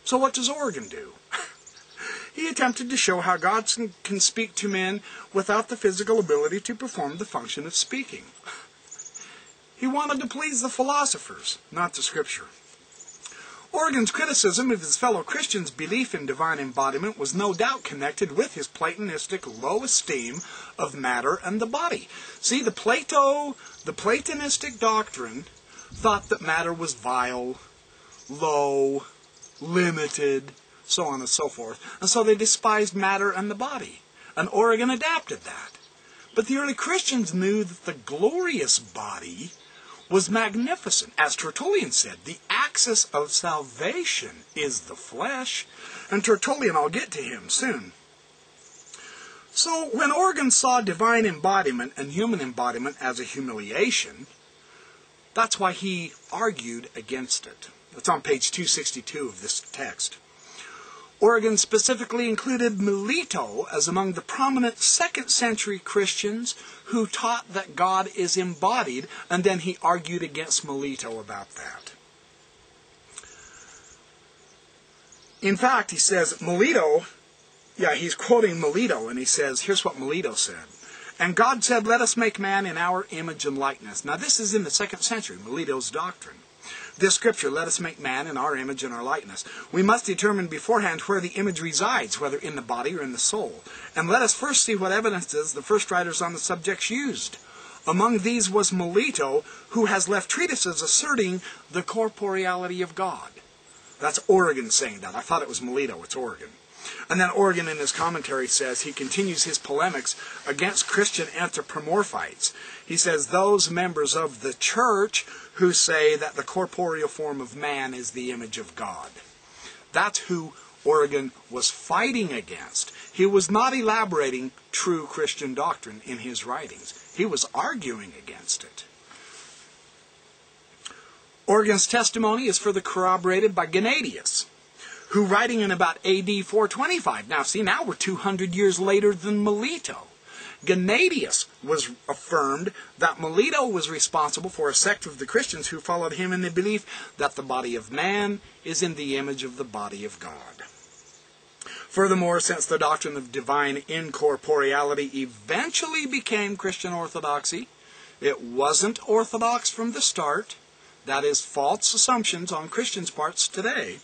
So what does Origen do? He attempted to show how God can speak to men without the physical ability to perform the function of speaking. He wanted to please the philosophers, not the Scripture. Origen's criticism of his fellow Christians' belief in divine embodiment was no doubt connected with his Platonistic low esteem of matter and the body. See, the Platonistic doctrine thought that matter was vile, low, limited, so on and so forth. And so they despised matter and the body. And Origen adapted that. But the early Christians knew that the glorious body was magnificent. As Tertullian said, the axis of salvation is the flesh. And Tertullian, I'll get to him soon. So when Origen saw divine embodiment and human embodiment as a humiliation, that's why he argued against it. That's on page 262 of this text. Origen specifically included Melito as among the prominent 2nd century Christians who taught that God is embodied, and then he argued against Melito about that. In fact, he says, Melito, he's quoting Melito, and he says, here's what Melito said. And God said, let us make man in our image and likeness. Now this is in the 2nd century, Melito's doctrine. This scripture, let us make man in our image and our likeness. We must determine beforehand where the image resides, whether in the body or in the soul. And let us first see what evidences the first writers on the subjects used. Among these was Melito, who has left treatises asserting the corporeality of God. That's Origen saying that. I thought it was Melito, it's Origen. And then Origen in his commentary says, he continues his polemics against Christian anthropomorphites. He says, those members of the church who say that the corporeal form of man is the image of God. That's who Origen was fighting against. He was not elaborating true Christian doctrine in his writings. He was arguing against it. Origen's testimony is further corroborated by Gennadius, who, writing in about AD 425, now we're 200 years later than Melito. Gennadius was affirmed that Melito was responsible for a sect of the Christians who followed him in the belief that the body of man is in the image of the body of God. Furthermore, since the doctrine of divine incorporeality eventually became Christian orthodoxy, it wasn't orthodox from the start. That is, false assumptions on Christians' parts today.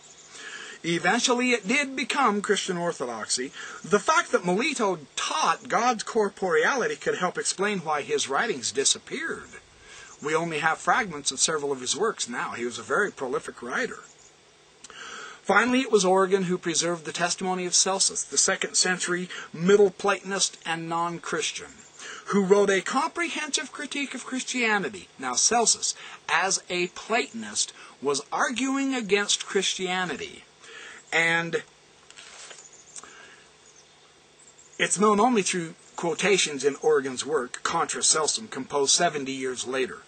Eventually it did become Christian orthodoxy. The fact that Melito taught God's corporeality could help explain why his writings disappeared. We only have fragments of several of his works now. He was a very prolific writer. Finally, it was Origen who preserved the testimony of Celsus, the 2nd century Middle Platonist and non-Christian, who wrote a comprehensive critique of Christianity. Now, Celsus, as a Platonist, was arguing against Christianity. And it's known only through quotations in Origen's work, Contra Celsum, composed 70 years later.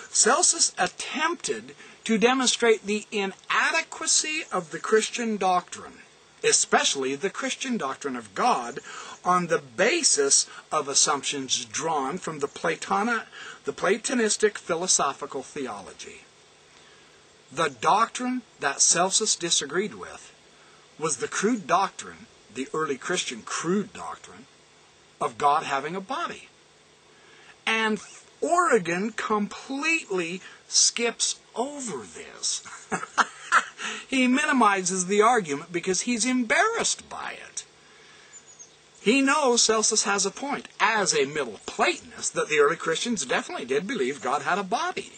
Celsus attempted to demonstrate the inadequacy of the Christian doctrine, especially the Christian doctrine of God, on the basis of assumptions drawn from the Platonistic philosophical theology. The doctrine that Celsus disagreed with was the crude doctrine, the early Christian crude doctrine, of God having a body. And Origen completely skips over this. He minimizes the argument because he's embarrassed by it. He knows Celsus has a point, as a Middle Platonist, that the early Christians definitely did believe God had a body.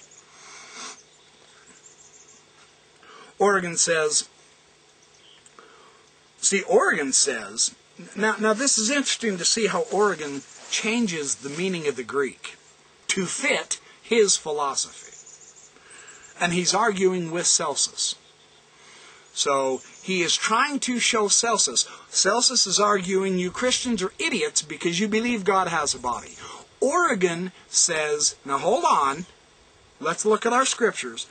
Origen says, now this is interesting to see how Origen changes the meaning of the Greek to fit his philosophy. And he's arguing with Celsus. So he is trying to show Celsus. Celsus is arguing, you Christians are idiots because you believe God has a body. Origen says, now hold on, let's look at our scriptures.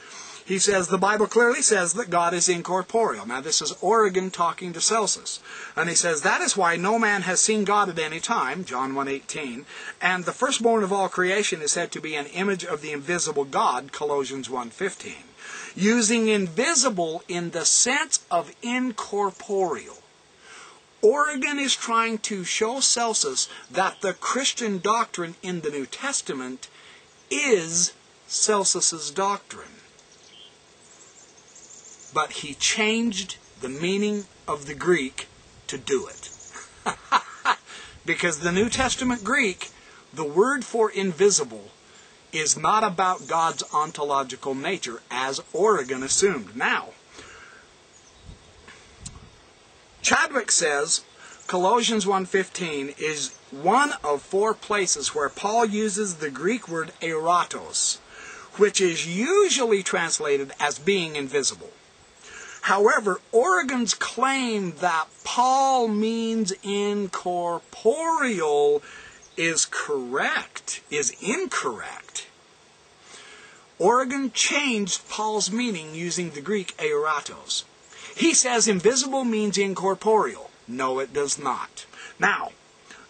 He says, the Bible clearly says that God is incorporeal. Now this is Origen talking to Celsus. And he says, that is why no man has seen God at any time, John 1:18. And the firstborn of all creation is said to be an image of the invisible God, Colossians 1:15. using invisible in the sense of incorporeal. Origen is trying to show Celsus that the Christian doctrine in the New Testament is Celsus's doctrine. But he changed the meaning of the Greek to do it. Because the New Testament Greek, the word for invisible, is not about God's ontological nature, as Origen assumed. Now, Chadwick says Colossians 1:15 is one of 4 places where Paul uses the Greek word eiratos, which is usually translated as being invisible. However, Origen's claim that Paul means incorporeal is incorrect. Origen changed Paul's meaning using the Greek eiratos. He says invisible means incorporeal. No, it does not. Now,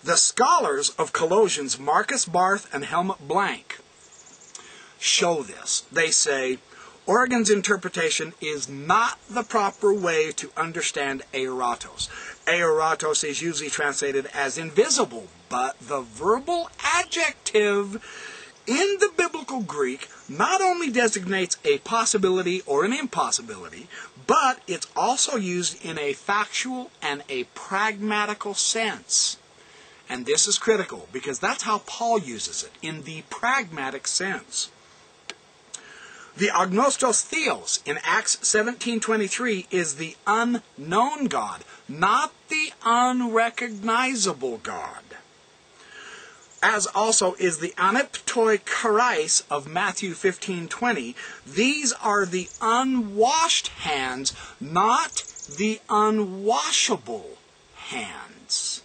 the scholars of Colossians, Marcus Barth and Helmut Blank, show this. They say, Origen's interpretation is not the proper way to understand eiratos. Eiratos is usually translated as invisible, but the verbal adjective in the biblical Greek not only designates a possibility or an impossibility, but it's also used in a factual and a pragmatical sense. And this is critical, because that's how Paul uses it, in the pragmatic sense. The agnostos theos in Acts 17:23 is the unknown God, not the unrecognizable God. As also is the aneptoi charis of Matthew 15:20. These are the unwashed hands, not the unwashable hands.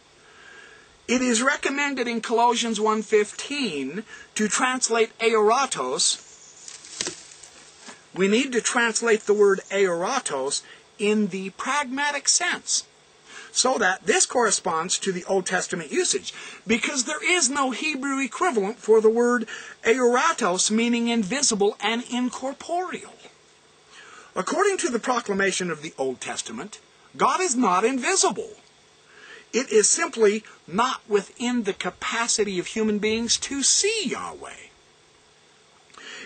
It is recommended in Colossians 1:15 to translate eiratos. We need to translate the word eiratos in the pragmatic sense, so that this corresponds to the Old Testament usage, because there is no Hebrew equivalent for the word eiratos, meaning invisible and incorporeal. According to the proclamation of the Old Testament, God is not invisible. It is simply not within the capacity of human beings to see Yahweh.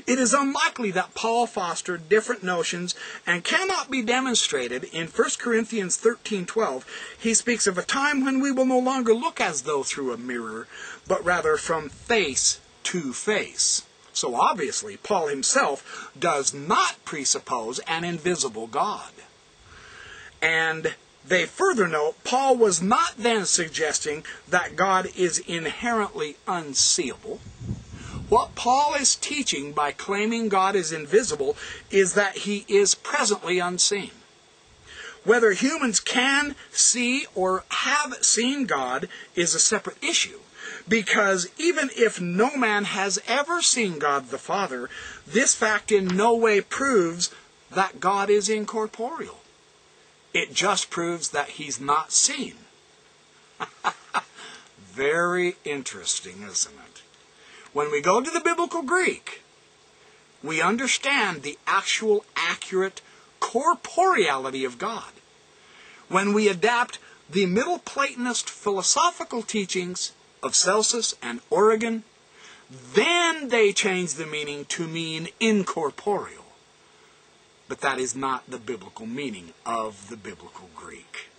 It is unlikely that Paul fostered different notions and cannot be demonstrated. In 1 Corinthians 13:12, he speaks of a time when we will no longer look as though through a mirror, but rather from face to face. So obviously, Paul himself does not presuppose an invisible God. And they further note, Paul was not then suggesting that God is inherently unseeable. What Paul is teaching by claiming God is invisible is that he is presently unseen. Whether humans can see or have seen God is a separate issue, because even if no man has ever seen God the Father, this fact in no way proves that God is incorporeal. It just proves that he's not seen. Very interesting, isn't it? When we go to the biblical Greek, we understand the actual accurate corporeality of God. When we adapt the Middle Platonist philosophical teachings of Celsus and Origen, then they change the meaning to mean incorporeal. But that is not the biblical meaning of the biblical Greek.